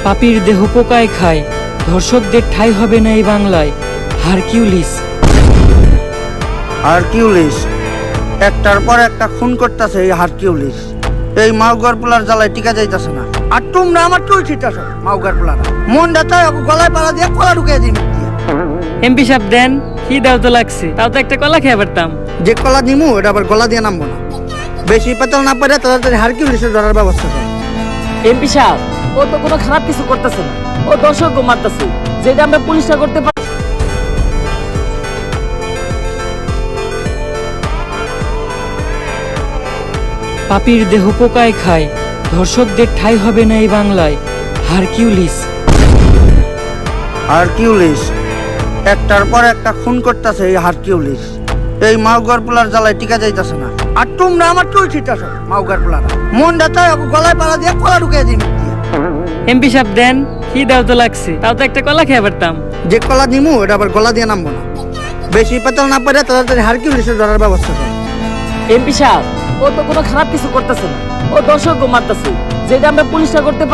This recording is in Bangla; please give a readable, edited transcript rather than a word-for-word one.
পাপীর দেহ পোকায় খায়, ধর্ষকদের ঠাঁই হবে না এই বাংলায়। হারকিউলিস। হারকিউলিস একটার পর একটা খুন করতেছে এই হারকিউলিস। এই মাউগার পোলার জ্বালায় টিকা যাইতেছে না। আর তোমরা আমার তুই ছিটাছ মাউগার পোলার মনটা চাই গলায় পাড়া দিয়ে কলা ঢুকিয়ে দিই। এমপি সাহেব দেন, খিদাও তো লাগছে, তাও তো একটা কলা খেয়ে পারতাম। যে কলা নিমু এটা আবার গলা দিয়ে নামবো না। বেশি পেতাল না পারে তাড়াতাড়ি হারকিউলিসের ধরার ব্যবস্থা করে। এমপি সাহেব, ও তো কোনো খারাপ কিছু করতেছে না, ও দর্শক মারতেছে, যেটা আমরা পুলিশরা করতে পারি। পাপীর দেহ পোকায় খায়, ধর্ষকদের ঠাঁই হবে না এই বাংলায়। হারকিউলিস। হারকিউলিস একটার পর একটা খুন করতেছে এই হারকিউলিস। এই মাউগার পোলার জ্বালায় টিকা যাইতেছে না। আর তোমরা আমার তুই ছিটাছ মাউগার পোলার মনটা চাই গলায় পাড়া দিয়ে কলা ঢুকিয়ে দিই। এমপি সাহেব দেন, খিদাও তো লাগছে, তাও তো একটা কলা খেয়ে পারতাম। যে কলা নিমু এটা আবার গলা দিয়ে নামবো না। বেশি পেতাল না পারে তাড়াতাড়ি হারকিউলিসের ধরার ব্যবস্থা করে। এমপি সাহেব, ও তো কোনো খারাপ কিছু করতেছে না, ও দর্শক মারতেছে, যেটা আমরা পুলিশরা করতে পারি।